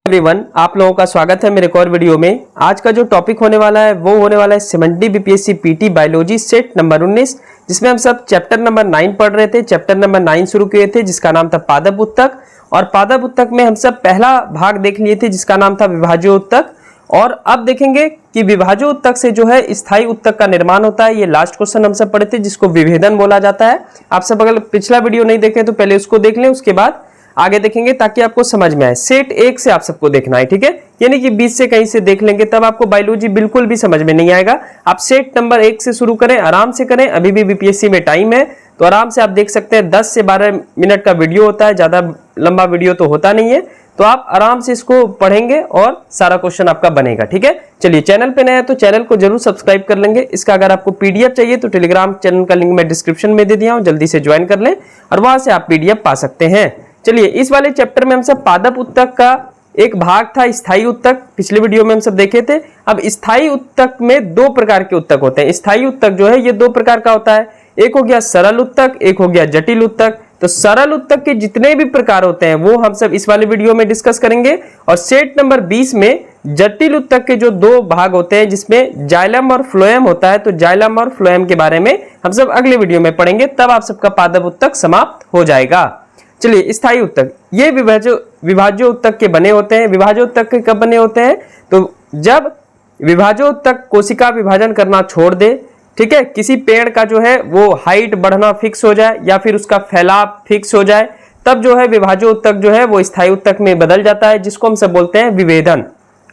Everyone, आप लोगों का स्वागत है मेरे एक और वीडियो में। आज का जो टॉपिक होने वाला है वो होने वाला है 70 BPSC PT biology set number 19, जिसमें हम सब चैप्टर नंबर 9 पढ़ रहे थे। चैप्टर नंबर 9 शुरू किए थे जिसका नाम था पादप उत्तक, और पादप उत्तक में हम सब पहला भाग देख लिए थे जिसका नाम था विभाज्य उत्तक। और अब देखेंगे कि विभाज्य उत्तक से जो है स्थायी उत्तक का निर्माण होता है। ये लास्ट क्वेश्चन हम सब पढ़े थे जिसको विभेदन बोला जाता है। आप सब अगर पिछला वीडियो नहीं देखे तो पहले उसको देख लें, उसके बाद आगे देखेंगे ताकि आपको समझ में आए। सेट 1 से आप सबको देखना है, ठीक है, यानी कि 20 से कहीं से देख लेंगे तब आपको बायोलॉजी बिल्कुल भी समझ में नहीं आएगा। आप सेट नंबर 1 से शुरू करें, आराम से करें, अभी भी बीपीएससी में टाइम है तो आराम से आप देख सकते हैं। 10 से 12 मिनट का वीडियो होता है, ज्यादा लंबा वीडियो तो होता नहीं है, तो आप आराम से इसको पढ़ेंगे और सारा क्वेश्चन आपका बनेगा, ठीक है। चलिए, चैनल पे नए हैं तो चैनल को जरूर सब्सक्राइब कर लेंगे। इसका अगर आपको पीडीएफ चाहिए तो टेलीग्राम चैनल का लिंक मैं डिस्क्रिप्शन में दे दिया हूं, जल्दी से ज्वाइन कर लें और वहां से आप पीडीएफ पा सकते हैं। चलिए, इस वाले चैप्टर में हम सब पादप उत्तक का एक भाग था स्थायी उत्तक, पिछले वीडियो में हम सब देखे थे। अब स्थायी उत्तक में दो प्रकार के उत्तक होते हैं। स्थायी उत्तक जो है ये दो प्रकार का होता है, एक हो गया सरल उत्तक, एक हो गया जटिल उत्तक। तो सरल उत्तक के जितने भी प्रकार होते हैं वो हम सब इस वाले वीडियो में डिस्कस करेंगे। और सेट नंबर 20 में जटिल उत्तक के जो दो भाग होते हैं जिसमें जाइलम और फ्लोएम होता है, तो जाइलम और फ्लोएम के बारे में हम सब अगले वीडियो में पढ़ेंगे, तब आप सबका पादप उत्तक समाप्त हो जाएगा। चलिए, स्थायी उत्तक ये विभाज्य उत्तक के बने होते हैं। विभाज्य उत्तक के कब बने होते हैं? तो जब विभाज्य उत्तक कोशिका विभाजन करना छोड़ दे, ठीक है, किसी पेड़ का जो है वो हाइट बढ़ना फिक्स हो जाए या फिर उसका फैलाव फिक्स हो जाए, तब जो है विभाज्य उत्तक जो है वो स्थायी उत्तक में बदल जाता है, जिसको हम सब बोलते हैं विभेदन।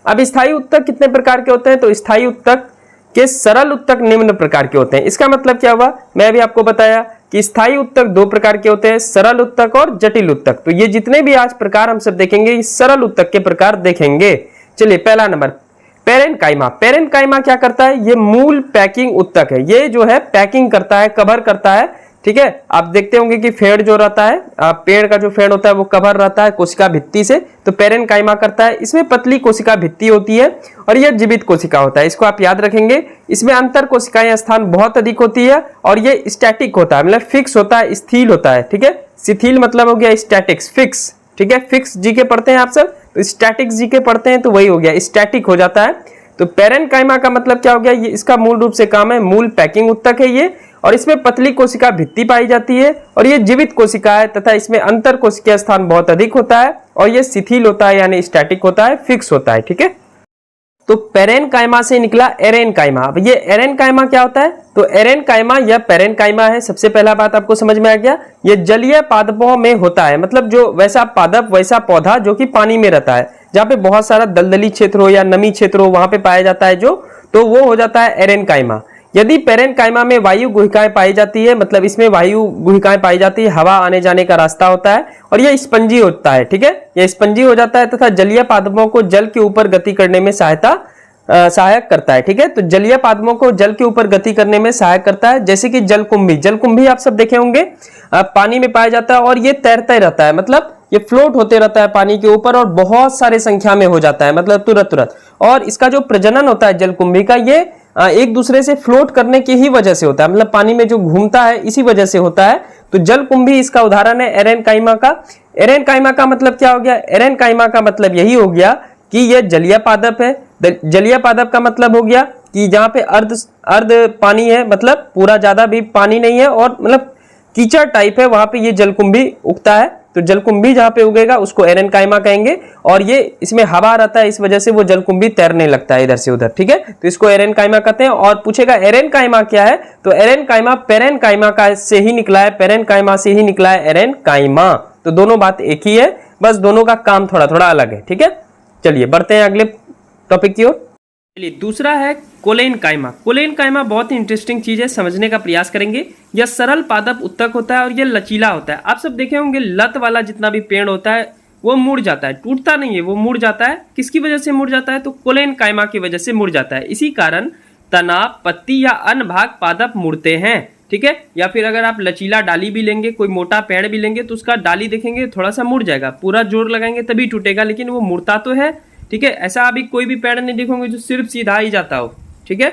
अब स्थायी उत्तक कितने प्रकार के होते हैं? तो स्थायी उत्तक के सरल उत्तक निम्न प्रकार के होते हैं। इसका मतलब क्या हुआ? मैं अभी आपको बताया कि स्थायी उत्तक दो प्रकार के होते हैं, सरल उत्तक और जटिल उत्तक। तो ये जितने भी आज प्रकार हम सब देखेंगे सरल उत्तक के प्रकार देखेंगे। चलिए, पहला नंबर पेरेनकाइमा। पेरेनकाइमा क्या करता है? ये मूल पैकिंग उत्तक है। ये जो है पैकिंग करता है, कवर करता है, ठीक है। आप देखते होंगे कि फेड़ जो रहता है, पेड़ का जो फेड़ होता है वो कवर रहता है कोशिका भित्ति से, तो पेरेनकाइमा करता है। इसमें पतली कोशिका भित्ति होती है और यह जीवित कोशिका होता है, इसको आप याद रखेंगे। इसमें अंतर कोशिकाएं स्थान बहुत अधिक होती है और ये स्टैटिक होता है, मतलब फिक्स होता है, स्थिर होता है, ठीक है। शिथिल मतलब हो गया स्टैटिक्स, फिक्स, ठीक है। फिक्स जीके पढ़ते हैं आप सब, तो स्टैटिक्स जीके पढ़ते हैं तो वही हो गया, स्टैटिक हो जाता है। तो पेरेनकाइमा का मतलब क्या हो गया? ये इसका मूल रूप से काम है, मूल पैकिंग उत्तक है ये, और इसमें पतली कोशिका भित्ति पाई जाती है और ये जीवित कोशिका है तथा इसमें अंतर कोशिकीय स्थान बहुत अधिक होता है और ये शिथिल होता है, यानी स्टैटिक होता है, फिक्स होता है, ठीक है। तो पेरेनकाइमा से निकला एरेनकाइमा। अब ये एरेनकाइमा क्या होता है? तो एरेनकाइमा या पेरेनकाइमा है। सबसे पहला बात आपको समझ में आ गया, ये जलीय पादपों में होता है, मतलब जो वैसा पादप वैसा पौधा जो कि पानी में रहता है, जहाँ पे बहुत सारा दलदली क्षेत्र हो या नमी क्षेत्र हो वहां पे पाया जाता है जो, तो वो हो जाता है एरेनकाइमा। यदि पेरेनकाइमा में वायु गुहिकाएं पाई जाती है, मतलब इसमें वायु गुहिकाएं पाई जाती है, हवा आने जाने का रास्ता होता है और यह स्पंजी होता है, ठीक है, यह स्पंजी हो जाता है तथा जलीय पादपों को जल के ऊपर गति करने में सहायक करता है, ठीक है। तो जलीय पादपों को जल के ऊपर गति करने में सहायक करता है, जैसे कि जलकुंभी। जलकुंभी आप सब देखे होंगे, पानी में पाया जाता है और ये तैरता रहता है, मतलब ये फ्लोट होते रहता है पानी के ऊपर और बहुत सारे संख्या में हो जाता है, मतलब तुरंत। और इसका जो प्रजनन होता है जलकुंभी का, ये एक दूसरे से फ्लोट करने की ही वजह से होता है, मतलब पानी में जो घूमता है इसी वजह से होता है। तो जलकुंभी इसका उदाहरण है एरेनकाइमा का। एरेनकाइमा का मतलब क्या हो गया? एरेनकाइमा का मतलब यही हो गया कि यह जलीय पादप है। जलीय पादप का मतलब हो गया कि जहां पे अर्ध पानी है, मतलब पूरा ज्यादा भी पानी नहीं है और मतलब कीचड़ टाइप है, वहां पे ये जलकुंभी उगता है। तो जलकुंभी जहां पे उगेगा उसको एरेनकाइमा कहेंगे और ये इसमें हवा रहता है, इस वजह से वो जलकुंभी तैरने लगता है इधर से उधर, ठीक है। तो इसको एरेनकाइमा कहते हैं। और पूछेगा एरेनकाइमा क्या है? तो एरेनकाइमा पेरेनकाइमा का से ही निकला है, पेरेनकाइमा से ही निकला है एरेनकाइमा। तो दोनों बात एक ही है, बस दोनों का काम थोड़ा थोड़ा अलग है, ठीक है। चलिए, बढ़ते हैं अगले टॉपिक की ओर। चलिए, दूसरा है कोलेनकाइमा। कोलेनकाइमा बहुत ही इंटरेस्टिंग चीज है, समझने का प्रयास करेंगे। यह सरल पादप उत्तक होता है और यह लचीला होता है। आप सब देखे होंगे लत वाला जितना भी पेड़ होता है वो मुड़ जाता है, टूटता नहीं है, वो मुड़ जाता है। किसकी वजह से मुड़ जाता है? तो कोलेनकाइमा की वजह से मुड़ जाता है। इसी कारण तना, पत्ती या अन्य भाग पादप मुड़ते हैं, ठीक है। या फिर अगर आप लचीला डाली भी लेंगे, कोई मोटा पेड़ भी लेंगे, तो उसका डाली देखेंगे थोड़ा सा मुड़ जाएगा, पूरा जोर लगाएंगे तभी टूटेगा, लेकिन वो मुड़ता तो है, ठीक है। ऐसा अभी कोई भी पेड़ नहीं देखोगे जो सिर्फ सीधा ही जाता हो, ठीक है।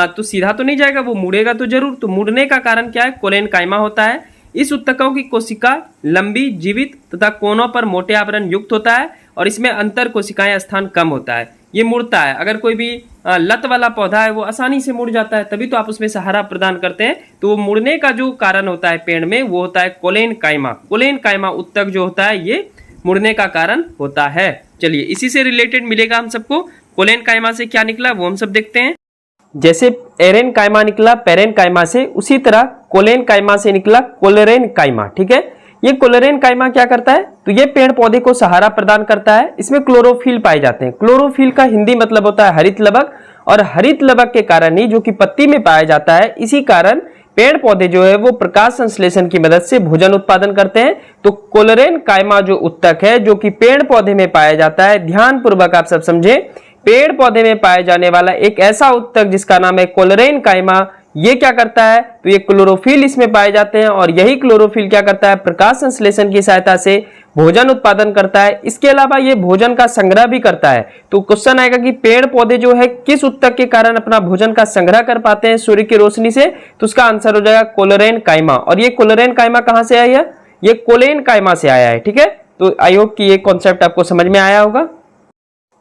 तो सीधा तो नहीं जाएगा, वो मुड़ेगा तो जरूर। तो मुड़ने का कारण क्या है? कोलेनकाइमा होता है। इस उत्तकों की कोशिका लंबी, जीवित तथा कोनों पर मोटे आवरण युक्त होता है और इसमें अंतर कोशिकाएं स्थान कम होता है, ये मुड़ता है। अगर कोई भी लत वाला पौधा है वो आसानी से मुड़ जाता है, तभी तो आप उसमें सहारा प्रदान करते हैं। तो वो मुड़ने का जो कारण होता है पेड़ में वो होता है कोलेनकाइमा। कोलेनकाइमा उत्तक जो होता है ये मुड़ने का कारण होता है। चलिए इसी से रिलेटेड मिलेगा हम सबको, कोलेनकाइमा से क्या निकला वो हम सब देखते हैं। जैसे एरेनकाइमा निकला पेरेनकाइमा से, उसी तरह कोलेनकाइमा से निकला कोलेरेनकाइमा। ठीक है, ये कोलेरेनकाइमा क्या करता है, तो ये पेड़ पौधे को सहारा प्रदान करता है। इसमें क्लोरोफिल पाए जाते हैं। क्लोरोफिल का हिंदी मतलब होता है हरित लवक, और हरित लवक के कारण ही जो कि पत्ती में पाया जाता है, इसी कारण पेड़ पौधे जो है वो प्रकाश संश्लेषण की मदद से भोजन उत्पादन करते हैं। तो कोलेरेनकाइमा जो उत्तक है जो कि पेड़ पौधे में पाया जाता है, ध्यान पूर्वक आप सब समझे, पेड़ पौधे में पाए जाने वाला एक ऐसा उत्तक जिसका नाम है कोलेरेनकाइमा, ये क्या करता है, तो ये क्लोरोफिल इसमें पाए जाते हैं, और यही क्लोरोफिल क्या करता है, प्रकाश संश्लेषण की सहायता से भोजन उत्पादन करता है। इसके अलावा ये भोजन का संग्रह भी करता है। तो क्वेश्चन आएगा कि पेड़ पौधे जो है किस उत्तक के कारण अपना भोजन का संग्रह कर पाते हैं सूर्य की रोशनी से, तो उसका आंसर हो जाएगा कोलेरेनकाइमा। और ये कोलेरेनकाइमा कहां से आया है, ये कोलेनकाइमा से आया है। ठीक है, तो आई होप कि ये कॉन्सेप्ट आपको समझ में आया होगा।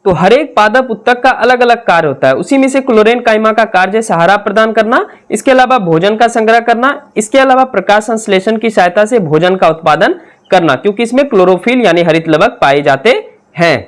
तो हर एक पादप उत्तक का अलग अलग कार्य होता है, उसी में से क्लोरेनकाइमा का कार्य सहारा प्रदान करना, इसके अलावा भोजन का संग्रह करना, इसके अलावा प्रकाश संश्लेषण की सहायता से भोजन का उत्पादन करना, क्योंकि इसमें क्लोरोफिल यानी हरित लवक पाए जाते हैं।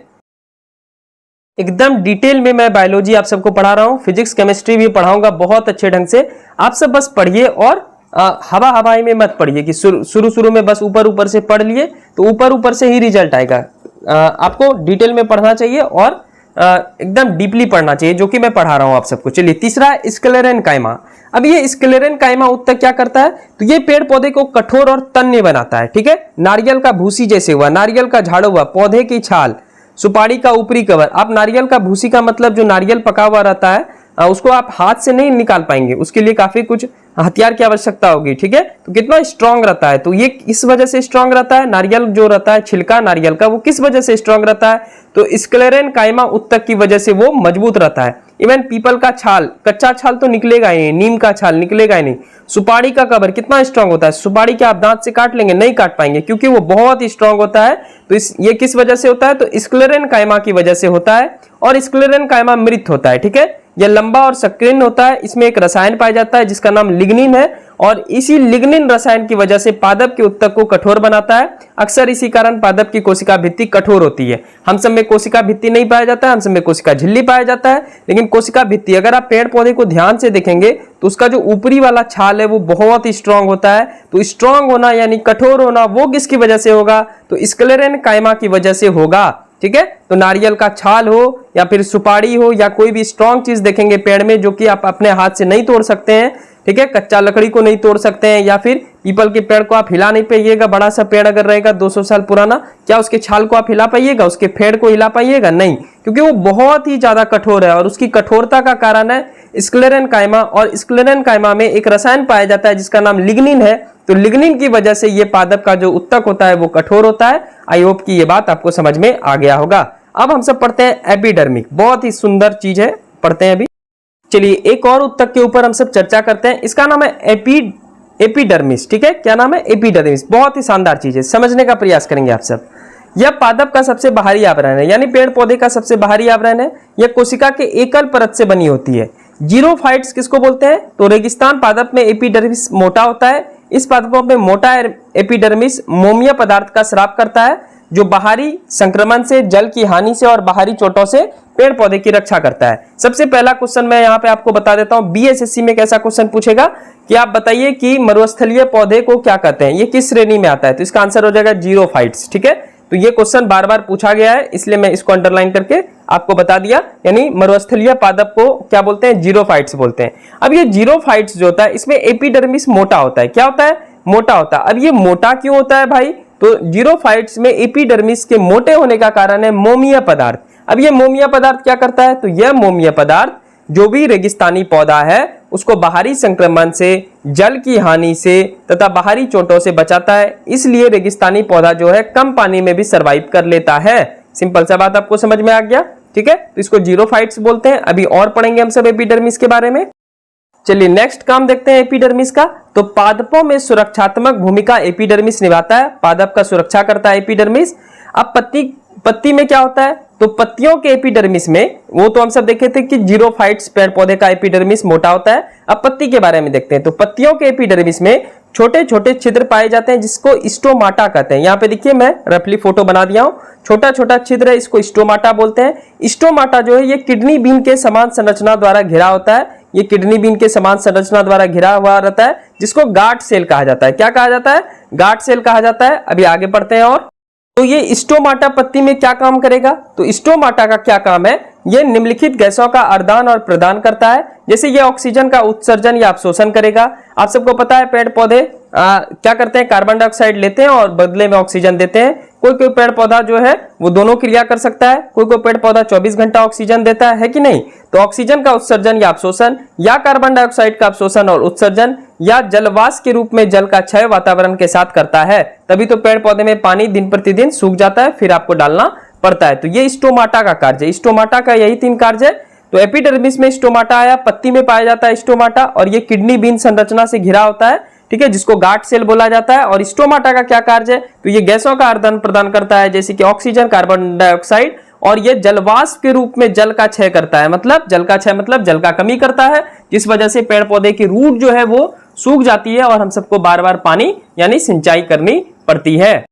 एकदम डिटेल में मैं बायोलॉजी आप सबको पढ़ा रहा हूं, फिजिक्स केमिस्ट्री भी पढ़ाऊंगा बहुत अच्छे ढंग से। आप सब बस पढ़िए और हवा हवाई में मत पढ़िए कि शुरू में बस ऊपर ऊपर से पढ़ लिए तो ऊपर ऊपर से ही रिजल्ट आएगा। आपको डिटेल में पढ़ना चाहिए और एकदम डीपली पढ़ना चाहिए, जो कि मैं पढ़ा रहा हूं आप सबको। चलिए तीसरा है स्क्लेरेनकाइमा। अब ये स्क्लेरेनकाइमा उत्तक क्या करता है, तो ये पेड़ पौधे को कठोर और तन्य बनाता है। ठीक है, नारियल का भूसी जैसे हुआ, नारियल का झाड़ हुआ, पौधे की छाल, सुपारी का ऊपरी कवर। आप नारियल का भूसी का मतलब जो नारियल पका हुआ रहता है उसको आप हाथ से नहीं निकाल पाएंगे, उसके लिए काफी कुछ हथियार की आवश्यकता होगी। ठीक है, तो कितना स्ट्रांग रहता है, तो ये इस वजह से स्ट्रांग रहता है। नारियल जो रहता है, छिलका नारियल का, वो किस वजह से स्ट्रांग रहता है, तो स्क्लेरेनकाइमा उत्तक की वजह से वो मजबूत रहता है। इवन पीपल का छाल, कच्चा छाल तो निकलेगा ही नहीं, नीम का छाल निकलेगा ही नहीं। सुपारी का कवर कितना स्ट्रांग होता है, सुपारी के आप दांत से काट लेंगे, नहीं काट पाएंगे, क्योंकि वो बहुत ही स्ट्रांग होता है। तो ये किस वजह से होता है, तो स्क्लेरेनकाइमा की वजह से होता है। और स्क्लेरेनकाइमा मृत होता है। ठीक है, यह लंबा और संकीर्ण होता है। इसमें एक रसायन पाया जाता है जिसका नाम लिग्निन है, और इसी लिग्निन रसायन की वजह से पादप के उत्तक को कठोर बनाता है। अक्सर इसी कारण पादप की कोशिका भित्ति कठोर होती है। हम सब में कोशिका भित्ति नहीं पाया जाता है, हम सब में कोशिका झिल्ली पाया जाता है, लेकिन कोशिका भित्ति अगर आप पेड़ पौधे को ध्यान से देखेंगे तो उसका जो ऊपरी वाला छाल है वो बहुत ही स्ट्रांग होता है। तो स्ट्रांग होना यानी कठोर होना वो किसकी वजह से होगा, तो स्क्लेरेनकाइमा की वजह से होगा। ठीक है, तो नारियल का छाल हो या फिर सुपारी हो या कोई भी स्ट्रांग चीज देखेंगे पेड़ में जो कि आप अपने हाथ से नहीं तोड़ सकते हैं। ठीक है, कच्चा लकड़ी को नहीं तोड़ सकते हैं, या फिर पीपल के पेड़ को आप हिला नहीं पाइएगा। बड़ा सा पेड़ अगर रहेगा 200 साल पुराना, क्या उसके छाल को आप हिला पाइएगा, उसके पेड़ को हिला पाइएगा, नहीं, क्योंकि वो बहुत ही ज्यादा कठोर है। और उसकी कठोरता का कारण है स्क्लेरेनकाइमा, और स्क्लेरेनकाइमा में एक रसायन पाया जाता है जिसका नाम लिग्निन है। तो लिग्निन की वजह से ये पादप का जो उत्तक होता है वो कठोर होता है। आई होप कि ये बात आपको समझ में आ गया होगा। अब हम सब पढ़ते हैं एपिडर्मिक, बहुत ही सुंदर चीज है, पढ़ते हैं अभी। चलिए एक और उत्तक के ऊपर हम सब चर्चा करते हैं, इसका नाम है एपिडर्मिस। ठीक है, क्या नाम है, एपिडर्मिस। बहुत ही शानदार चीज है, समझने का प्रयास करेंगे आप सब। यह पादप का सबसे बाहरी आवरण है, यानी पेड़ पौधे का सबसे बाहरी आवरण है। यह कोशिका के एकल परत से बनी होती है। जीरोफाइट्स किसको बोलते हैं, तो रेगिस्तान पादप में एपिडर्मिस मोटा होता है। इस पादपों में मोटा एपिडर्मिस मोमिया पदार्थ का स्राव करता है, जो बाहरी संक्रमण से, जल की हानि से और बाहरी चोटों से पेड़ पौधे की रक्षा करता है। सबसे पहला क्वेश्चन मैं यहाँ पे आपको बता देता हूँ, बीएसएससी में कैसा क्वेश्चन पूछेगा कि आप बताइए कि मरुस्थलीय पौधे को क्या कहते हैं, ये किस श्रेणी में आता है, तो इसका आंसर हो जाएगा जीरोफाइट्स। ठीक है, तो ये क्वेश्चन बार बार पूछा गया है, इसलिए मैं इसको अंडरलाइन करके आपको बता दिया। यानी मरुस्थलीय पादप को क्या बोलते हैं, जीरोफाइट्स बोलते हैं। अब ये जीरोफाइट्स जो होता है इसमें एपिडर्मिस मोटा होता है। क्या होता है, मोटा होता है। अब ये मोटा क्यों होता है भाई, तो जीरोफाइट्स में एपिडर्मिस के मोटे होने का कारण है मोमिया पदार्थ। अब ये मोमिया पदार्थ क्या करता है, तो यह मोमिया पदार्थ जो भी रेगिस्तानी पौधा है उसको बाहरी संक्रमण से, जल की हानि से तथा बाहरी चोटों से बचाता है। इसलिए रेगिस्तानी पौधा जो है कम पानी में भी सरवाइव कर लेता है। सिंपल सा बात आपको समझ में आ गया। ठीक है, तो इसको जीरोफाइट्स बोलते हैं। अभी और पढ़ेंगे हम सब एपिडर्मिस के बारे में। चलिए नेक्स्ट काम देखते हैं एपिडर्मिस का। तो पादपों में सुरक्षात्मक भूमिका एपिडर्मिस निभाता है, पादप का सुरक्षा करता है एपिडर्मिस। अब पत्ती में क्या होता है, तो पत्तियों के एपिडर्मिस में, वो तो हम सब देखे थे कि जीरोफाइट्स पेड़ पौधे का एपिडर्मिस मोटा होता है। अब पत्ती के बारे में देखते हैं। तो पत्तियों के एपिडर्मिस में छोटे छोटे छिद्र पाए जाते हैं जिसको स्टोमाटा कहते हैं। यहाँ पे देखिए मैं रफली फोटो बना दिया हूँ, छोटा छोटा छिद्र है, इसको स्टोमाटा बोलते हैं। स्टोमाटा जो है ये किडनी बीन के समान संरचना द्वारा घिरा होता है, ये किडनी बीन के समान संरचना द्वारा घिरा हुआ रहता है, जिसको गार्ड सेल कहा जाता है। क्या कहा जाता है, गार्ड सेल कहा जाता है। अभी आगे बढ़ते हैं। और तो ये स्टोमाटा पत्ती में क्या काम करेगा, तो स्टोमाटा का क्या काम है, ये निम्नलिखित गैसों का आदान और प्रदान करता है। जैसे ये ऑक्सीजन का उत्सर्जन या अवशोषण करेगा। आप सबको पता है पेड़ पौधे क्या करते हैं, कार्बन डाइऑक्साइड लेते हैं और बदले में ऑक्सीजन देते हैं। कोई कोई पेड़ पौधा जो है वो दोनों क्रिया कर सकता है। कोई कोई पेड़ पौधा 24 घंटा ऑक्सीजन देता है कि नहीं। तो ऑक्सीजन का उत्सर्जन या अवशोषण, या कार्बन डाइऑक्साइड का अवशोषण और उत्सर्जन, या जलवाष्प के रूप में जल का क्षय वातावरण के साथ करता है। तभी तो पेड़ पौधे में पानी दिन प्रतिदिन सूख जाता है, फिर आपको डालना पड़ता है। तो ये स्टोमाटा का कार्य है। स्टोमाटा का यही 3 कार्य है। तो एपिडर्मिस में स्टोमाटा आया, पत्ती में पाया जाता है स्टोमाटा, और ये किडनी बीन संरचना से घिरा होता है, ठीक है, जिसको गार्ड सेल बोला जाता है। और स्टोमाटा का क्या कार्य है, तो ये गैसों का आदान प्रदान करता है, जैसे कि ऑक्सीजन, कार्बन डाइऑक्साइड, और ये जलवाष्प के रूप में जल का क्षय करता है। मतलब जल का क्षय मतलब जल का कमी करता है, जिस वजह से पेड़ पौधे की रूट जो है वो सूख जाती है और हम सबको बार बार पानी यानी सिंचाई करनी पड़ती है।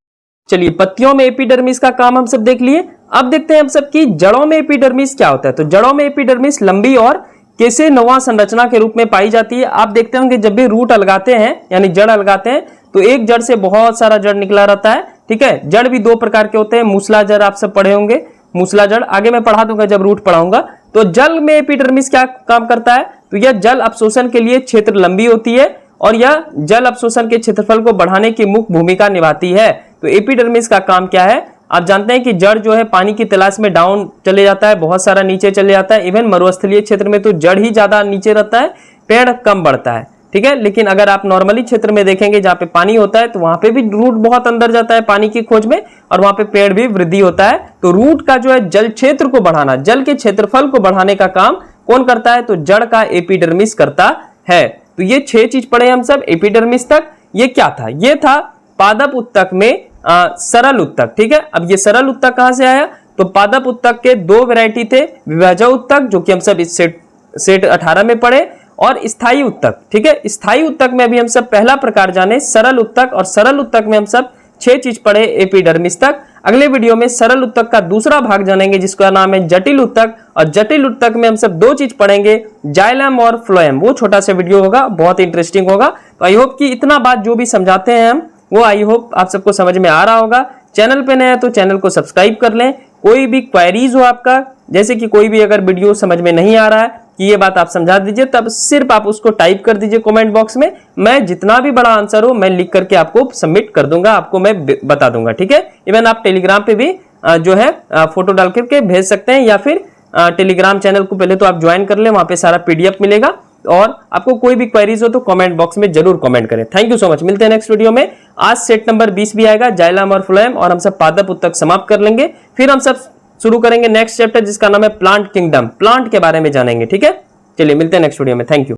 चलिए, पत्तियों में एपिडर्मिस का काम हम सब देख लिए। अब देखते हैं हम सब की जड़ों में एपिडर्मिस क्या होता है। तो जड़ों में एपिडर्मिस लंबी और केसेनुमा संरचना के रूप में पाई जाती है। आप देखते होंगे जब भी रूट अलगाते हैं यानी जड़ अलगाते हैं तो एक जड़ से बहुत सारा जड़ निकला रहता है, ठीक है। जड़ भी 2 प्रकार के होते हैं। मूसला जड़ आप सब पढ़े होंगे, मूसला जड़ आगे मैं पढ़ा दूंगा जब रूट पढ़ाऊंगा। तो जल में एपिडर्मिस क्या काम करता है, तो यह जल अवशोषण के लिए क्षेत्र लंबी होती है और यह जल अवशोषण के क्षेत्रफल को बढ़ाने की मुख्य भूमिका निभाती है। तो एपिडर्मिस का काम क्या है, आप जानते हैं कि जड़ जो है पानी की तलाश में डाउन चले जाता है, बहुत सारा नीचे चले जाता है। इवन मरुस्थलीय क्षेत्र में तो जड़ ही ज्यादा नीचे रहता है, पेड़ कम बढ़ता है, ठीक है। लेकिन अगर आप नॉर्मली क्षेत्र में देखेंगे जहाँ पे पानी होता है तो वहां पे भी रूट बहुत अंदर जाता है पानी की खोज में, और वहां पे पेड़ भी वृद्धि होता है। तो रूट का जो है जल क्षेत्र को बढ़ाना, जल के क्षेत्रफल को बढ़ाने का काम कौन करता है, तो जड़ का एपिडर्मिस करता है। तो ये 6 चीज पढ़े हम सब एपिडर्मिस तक। ये क्या था, ये था पादप उत्तक में सरल उत्तक, ठीक है। अब ये सरल उत्तक कहां से आया, तो पादप उत्तक के 2 वैरायटी थे, विभाज्य उत्तक जो कि हम सब इस सेट 18 में पढ़े, और स्थायी उत्तक, ठीक है। स्थायी उत्तक में अभी हम सब पहला प्रकार जाने सरल उत्तक, और सरल उत्तक में हम सब 6 चीज पढ़े एपिडर्मिस तक। अगले वीडियो में सरल उत्तक का दूसरा भाग जानेंगे जिसका नाम है जटिल उत्तक, और जटिल उत्तक में हम सब 2 चीज पढ़ेंगे, जाइलम और फ्लोएम। वो छोटा सा वीडियो होगा, बहुत इंटरेस्टिंग होगा। तो आई होप कि इतना बात जो भी समझाते हैं हम वो आई होप आप सबको समझ में आ रहा होगा। चैनल पे नए हैं तो चैनल को सब्सक्राइब कर लें। कोई भी क्वेरीज हो आपका, जैसे कि कोई भी अगर वीडियो समझ में नहीं आ रहा है कि ये बात आप समझा दीजिए, तब सिर्फ आप उसको टाइप कर दीजिए कमेंट बॉक्स में। मैं जितना भी बड़ा आंसर हो मैं लिख करके आपको सबमिट कर दूंगा, आपको मैं बता दूंगा, ठीक है। इवन आप टेलीग्राम पे भी जो है फोटो डाल करके भेज सकते हैं, या फिर टेलीग्राम चैनल को पहले तो आप ज्वाइन कर ले, वहां पे सारा PDF मिलेगा। और आपको कोई भी क्वेरीज हो तो कमेंट बॉक्स में जरूर कमेंट करें। Thank you so much. मिलते हैं नेक्स्ट वीडियो में। आज सेट नंबर 20 भी आएगा, जाइलम और फ्लोएम, और हम सब पादप उत्तक समाप्त कर लेंगे। फिर हम सब शुरू करेंगे नेक्स्ट चैप्टर जिसका नाम है प्लांट किंगडम, प्लांट के बारे में जानेंगे, ठीक है। चलिए मिलते हैं नेक्स्ट वीडियो में। Thank you.